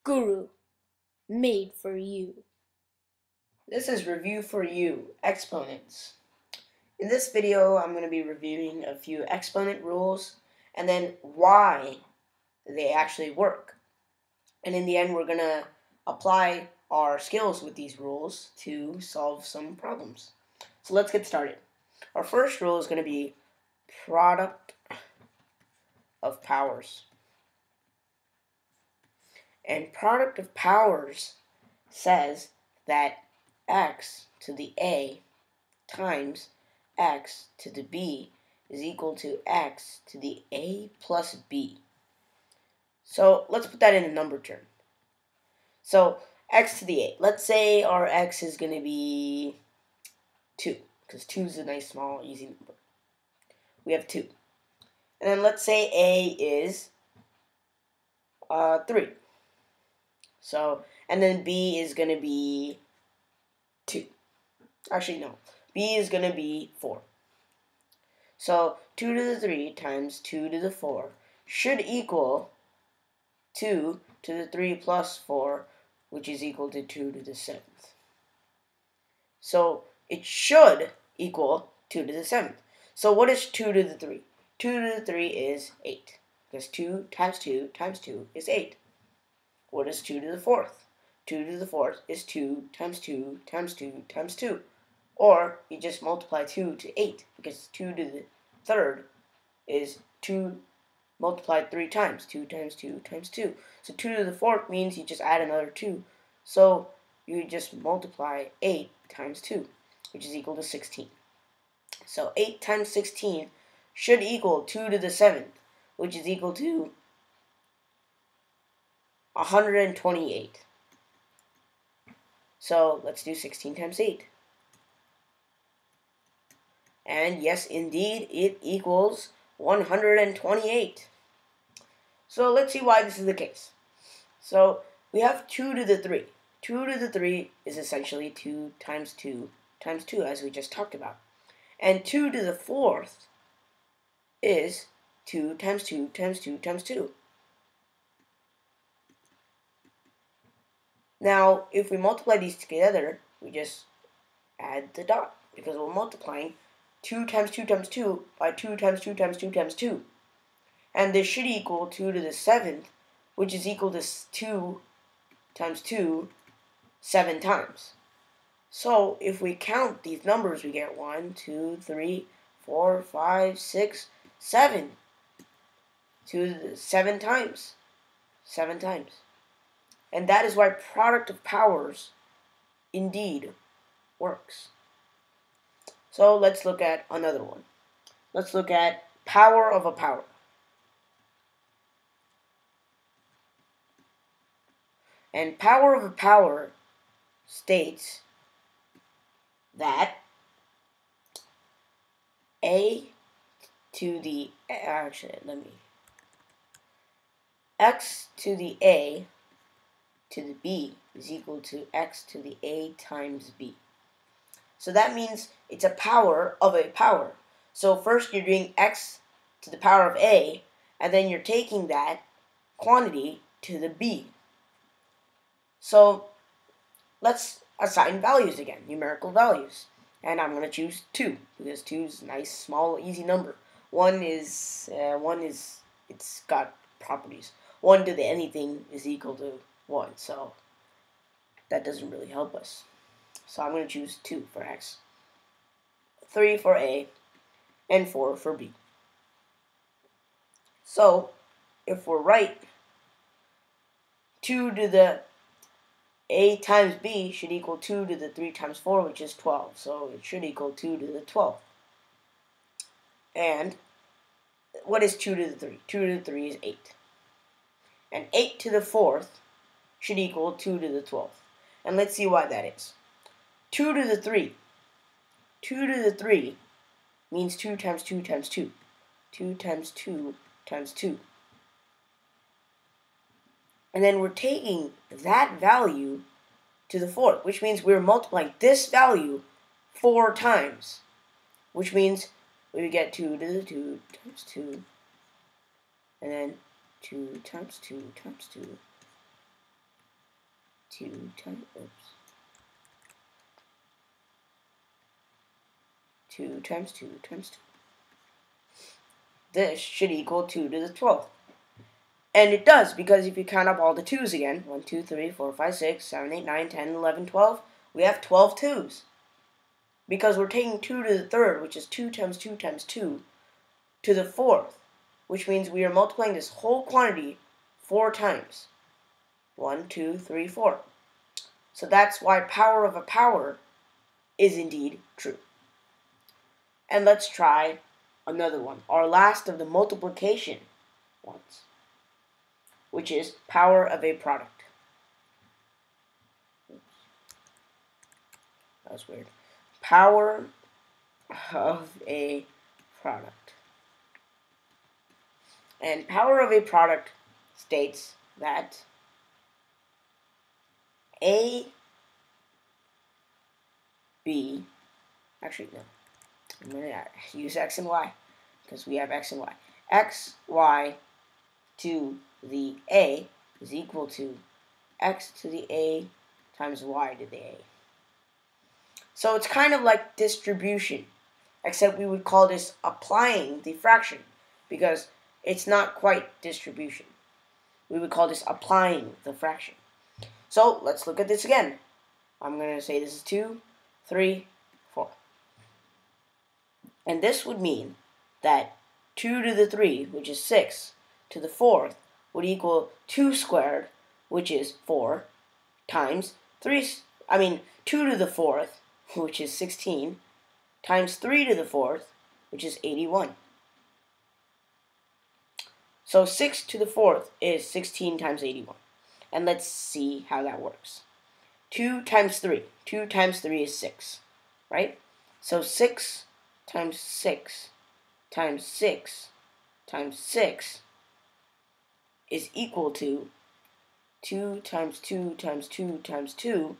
Guru, made for you. This is Review for You, Exponents. In this video, I'm going to be reviewing a few exponent rules and then why they actually work. And in the end, we're going to apply our skills with these rules to solve some problems. So let's get started. Our first rule is going to be product of powers. And product of powers says that x to the a times x to the b is equal to x to the a plus b. So let's put that in a number term. So x to the a. Let's say our x is going to be 2, because 2 is a nice, small, easy number. We have 2. And then let's say a is 3. So, and then b is going to be 2. Actually, no. B is going to be 4. So 2 to the 3 times 2 to the 4 should equal 2 to the 3 plus 4, which is equal to 2 to the 7th. So it should equal 2 to the 7th. So what is 2 to the 3? 2 to the 3 is 8, because 2 times 2 times 2 is 8. What is 2 to the 4th? 2 to the 4th is 2 times 2 times 2 times 2. Or you just multiply 2 to 8, because 2 to the 3rd is 2 multiplied 3 times. 2 times 2 times 2. So 2 to the 4th means you just add another 2. So you just multiply 8 times 2, which is equal to 16. So 8 times 16 should equal 2 to the 7th, which is equal to 128. So let's do 16 times 8. And yes, indeed, it equals 128. So let's see why this is the case. So we have 2 to the 3. 2 to the 3 is essentially 2 times 2 times 2, as we just talked about. And 2 to the 4th is 2 times 2 times 2 times 2. Now, if we multiply these together, we just add the dot, because we're multiplying 2 times 2 times 2 by 2 times 2 times 2 times 2. And this should equal 2 to the 7th, which is equal to 2 times 2 7 times. So if we count these numbers, we get 1, 2, 3, 4, 5, 6, 7. 7 times. 7 times. And that is why product of powers indeed works. So let's look at another one. Let's look at power of a power. And power of a power states that a to the, actually, x to the a to the b is equal to x to the a times b. So that means it's a power of a power. So first you're doing x to the power of a, and then you're taking that quantity to the b. So let's assign values again, numerical values. And I'm going to choose 2, because 2 is a nice, small, easy number. 1 is, it's got properties. 1 to the anything is equal to 1, so that doesn't really help us. So I'm going to choose 2 for x, 3 for a, and 4 for b. So if we're right, 2 to the a times b should equal 2 to the 3 times 4, which is 12. So it should equal 2 to the 12. And what is 2 to the 3? 2 to the 3 is 8. And 8 to the 4th should equal 2 to the 12th. And let's see why that is. 2 to the 3. 2 to the 3 means 2 times 2 times 2. 2 times 2 times 2. And then we're taking that value to the 4th, which means we're multiplying this value 4 times, which means we get 2 to the 2 times 2, and then 2 times 2 times 2, 2 times, 2 times 2 times 2. This should equal 2 to the 12th. And it does, because if you count up all the 2's again, 1, 2, 3, 4, 5, 6, 7, 8, 9, 10, 11, 12, we have 12 2's. Because we're taking 2 to the 3rd, which is 2 times 2 times 2, to the 4th, which means we are multiplying this whole quantity 4 times. 1, 2, 3, 4. So that's why power of a power is indeed true. And let's try another one, our last of the multiplication ones, which is power of a product. Oops. That was weird. Power of a product. And power of a product states that A, B, actually no, I'm going to use X and Y, because we have X and Y. X, Y to the A is equal to X to the A times Y to the A. So it's kind of like distribution, except we would call this applying the fraction, because it's not quite distribution. We would call this applying the fraction. So let's look at this again. I'm going to say this is 2, 3, 4. And this would mean that 2 to the 3, which is 6, to the 4th would equal 2 squared, which is 4, times 2 to the 4th, which is 16, times 3 to the 4th, which is 81. So 6 to the 4th is 16 times 81. And let's see how that works. 2 times 3. 2 times 3 is 6, right? So 6 times 6 times 6 times 6 is equal to 2 times 2 times 2 times 2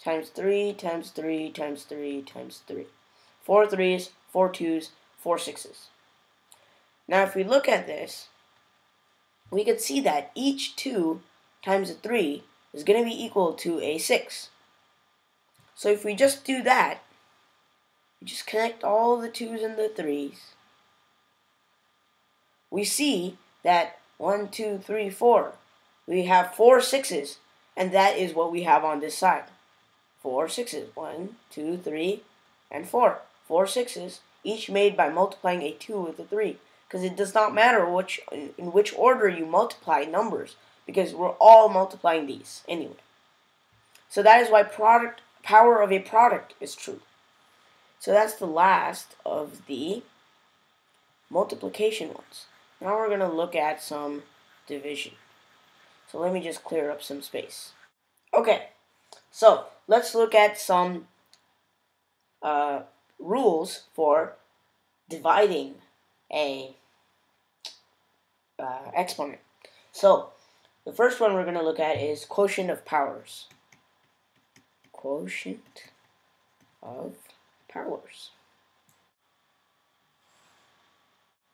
times 3 times 3 times 3 times 3. 4 3's, 4 2's, 4 6's. Now if we look at this, we can see that each 2 times a 3 is going to be equal to a 6. So if we just do that, we just connect all the 2's and the 3's, we see that 1, 2, 3, 4, we have 4 6's, and that is what we have on this side. 4 6's, 1, 2, 3, and 4. 4 6's, each made by multiplying a 2 with a 3. Because it does not matter in which order you multiply numbers, because we're all multiplying these anyway. So that is why power of a product is true. So that's the last of the multiplication ones. Now we're going to look at some division. So let me just clear up some space. Okay, so let's look at some rules for dividing a exponent. So the first one we're going to look at is quotient of powers. Quotient of powers.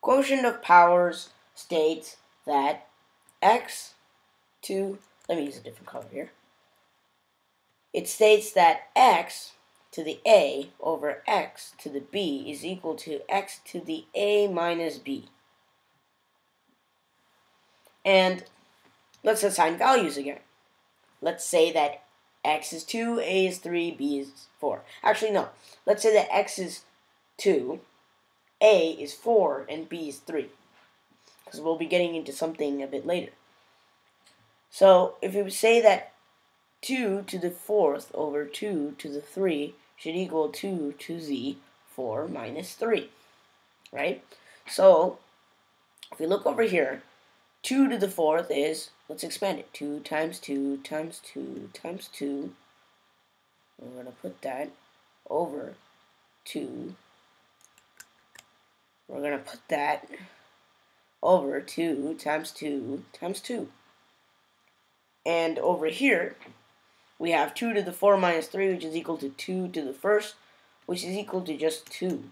Quotient of powers states that x to, let me use a different color here. It states that x to the a over x to the b is equal to x to the a minus b. And let's assign values again. Let's say that x is 2, a is 3, b is 4. Actually, no. Let's say that x is 2, a is 4, and b is 3. Because we'll be getting into something a bit later. So, if we say that 2 to the 4th over 2 to the 3 should equal 2 to the 4 minus 3. Right? So, if we look over here, 2 to the 4th is, let's expand it, 2 times 2 times 2 times 2. We're going to put that over 2. We're going to put that over 2 times 2 times 2. And over here, we have 2 to the 4 minus 3, which is equal to 2 to the 1st, which is equal to just 2.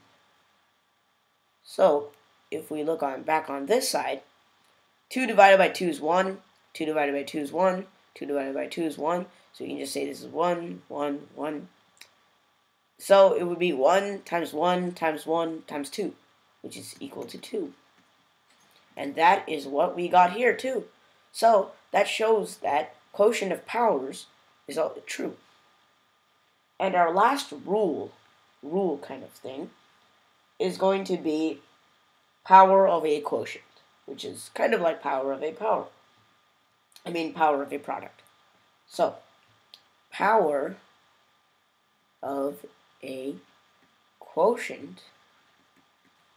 So, if we look back on this side, 2 divided by 2 is 1, 2 divided by 2 is 1, 2 divided by 2 is 1. So you can just say this is 1, 1, 1. So it would be 1 times 1 times 1 times 2, which is equal to 2. And that is what we got here too. So that shows that quotient of powers is all true. And our last rule kind of thing, is going to be power of a quotient, which is kind of like power of a power. Power of a product. So, power of a quotient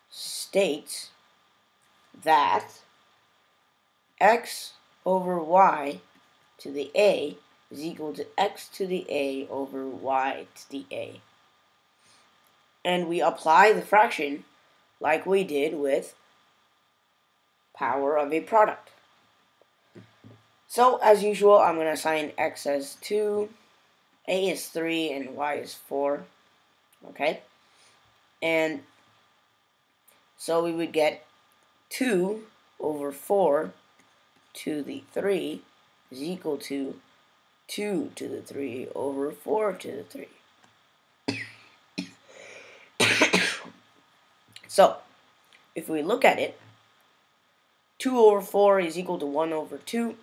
states that x over y to the a is equal to x to the a over y to the a. And we apply the fraction like we did with power of a product. So, as usual, I'm going to assign x as 2, a is 3, and y is 4. Okay? And so we would get 2 over 4 to the 3 is equal to 2 to the 3 over 4 to the 3. So, if we look at it, 2 over 4 is equal to 1 over 2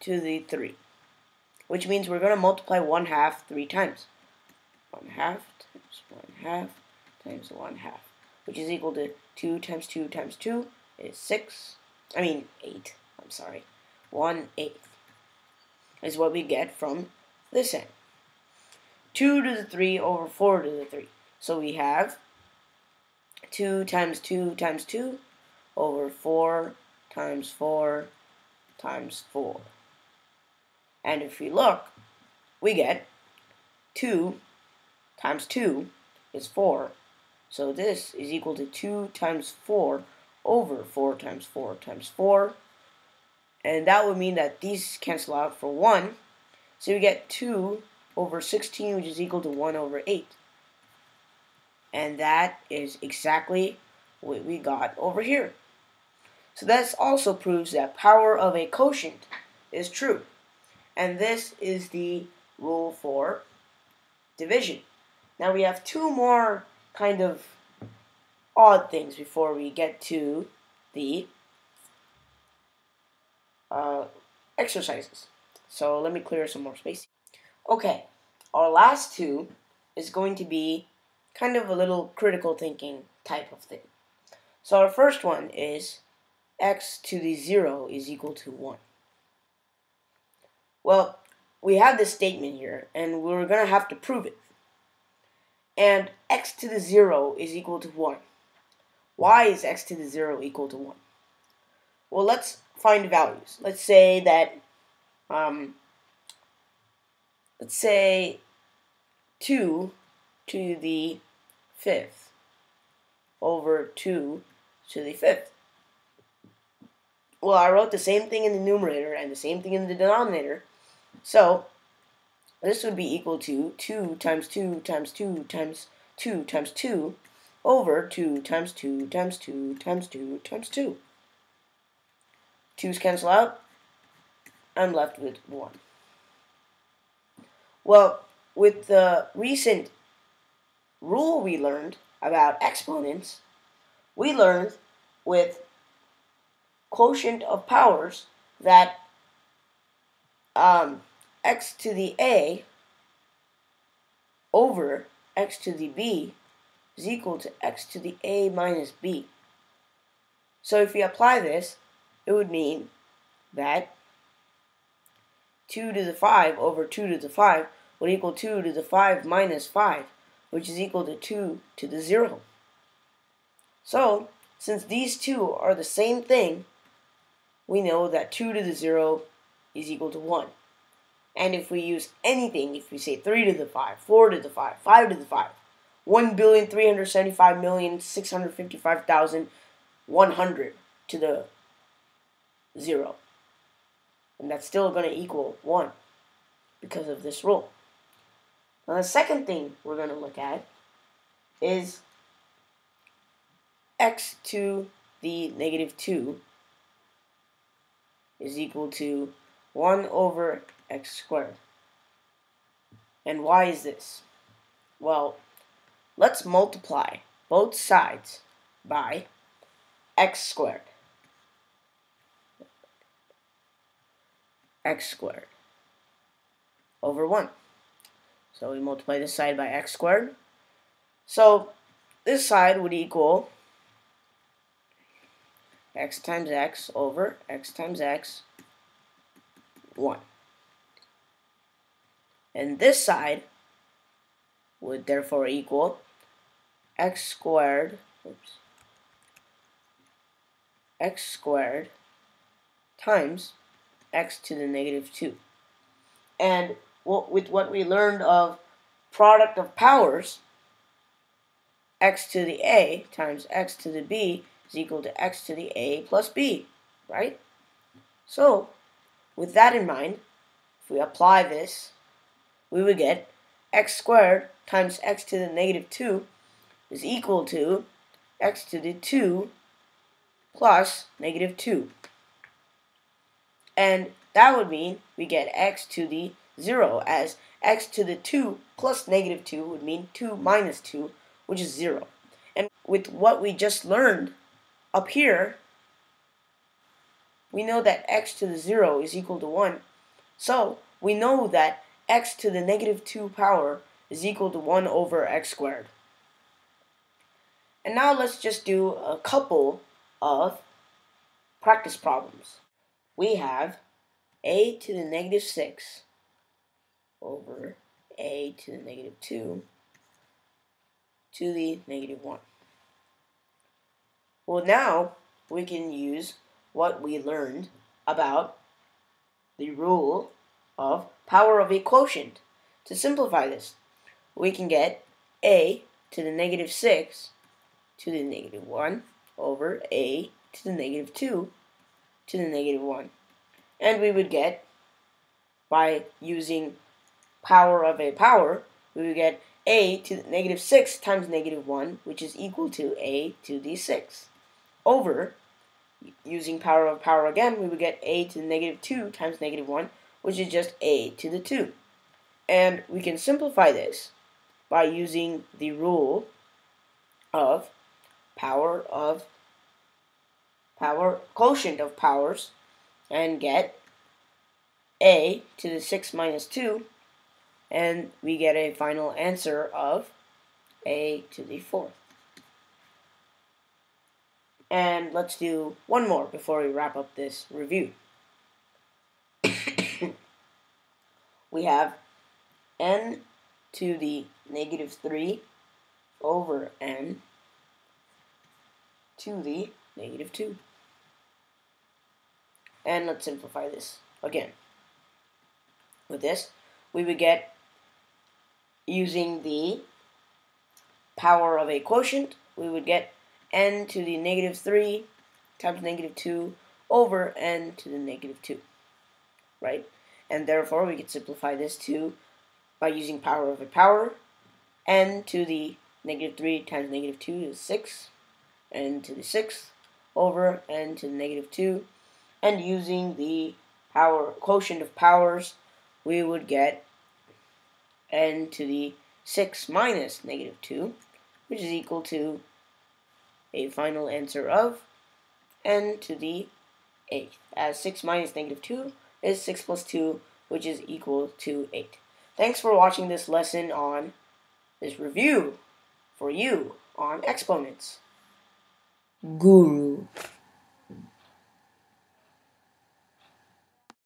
to the 3. Which means we're going to multiply 1/2 3 times. 1/2 times 1/2 times 1/2. Which is equal to 2 times 2 times 2 is 8. I'm sorry. 1/8 is what we get from this end. 2 to the 3 over 4 to the 3. So we have 2 times 2 times 2 over 4 times 4 times 4. And if we look, we get 2 times 2 is 4. So this is equal to 2 times 4 over 4 times 4 times 4. And that would mean that these cancel out for 1. So we get 2 over 16, which is equal to 1 over 8. And that is exactly what we got over here. So this also proves that power of a quotient is true. And this is the rule for division. Now we have 2 more kind of odd things before we get to the exercises. So let me clear some more space. Okay, our last 2 is going to be kind of a little critical thinking type of thing. So our first one is x to the 0 is equal to 1. Well, we have this statement here, and we're going to have to prove it. And x to the 0 is equal to 1. Why is x to the 0 equal to 1? Well, let's find values. Let's say that, 2 to the 5th over 2 to the 5th. Well, I wrote the same thing in the numerator and the same thing in the denominator. So, this would be equal to 2 times 2 times 2 times 2 times 2 over 2 times 2 times 2 times 2 times 2. 2's cancel out. I'm left with 1. Well, with the recent rule we learned about exponents, we learned with quotient of powers that x to the a over x to the b is equal to x to the a minus b. So if we apply this, it would mean that 2 to the 5 over 2 to the 5 would equal 2 to the 5 minus 5, which is equal to 2 to the 0. So, since these two are the same thing, we know that 2 to the 0 is equal to 1. And if we use anything, if we say 3 to the 5, 4 to the 5, 5 to the 5, 1,375,655,100 to the 0. And that's still going to equal 1 because of this rule. Now the second thing we're going to look at is x to the negative 2 is equal to 1 over x squared. And why is this? Well, let's multiply both sides by x squared. X squared over 1. So we multiply this side by x squared. So this side would equal x times x over x times x, 1. And this side would therefore equal x squared times x to the negative 2. And with what we learned of product of powers, x to the a times x to the b is equal to x to the a plus b, right? So, with that in mind, if we apply this, we would get x squared times x to the negative 2 is equal to x to the 2 plus negative 2. And that would mean we get x to the 0, as x to the 2 plus negative 2 would mean 2 minus 2, which is 0. And with what we just learned up here, we know that x to the 0 is equal to 1. So we know that x to the negative 2 power is equal to 1 over x squared. And now let's just do a couple of practice problems. We have a to the negative 6 over a to the negative 2 to the negative 1. Well, now we can use what we learned about the rule of power of a quotient to simplify this. We can get a to the negative 6 to the negative 1 over a to the negative 2 to the negative 1. And we would get, by using power of a power, we would get a to the negative 6 times negative 1, which is equal to a to the 6, over, using power of power again, we would get a to the negative 2 times negative 1, which is just a to the 2. And we can simplify this by using the rule of quotient of powers, and get a to the 6 minus 2, and we get a final answer of a to the 4th. And let's do one more before we wrap up this review. We have n to the negative 3 over n to the negative 2. And let's simplify this again. With this, we would get, using the power of a quotient, we would get n to the negative 3 times negative 2 over n to the negative 2, right? And therefore, we could simplify this by using power of a power, n to the negative 3 times negative 2 is 6, n to the 6th over n to the negative 2, and using the quotient of powers, we would get n to the 6 minus negative 2, which is equal to a final answer of n to the 8th, as 6 minus negative 2 is 6 plus 2, which is equal to 8. Thanks for watching this lesson on this review for you on exponents. Guru.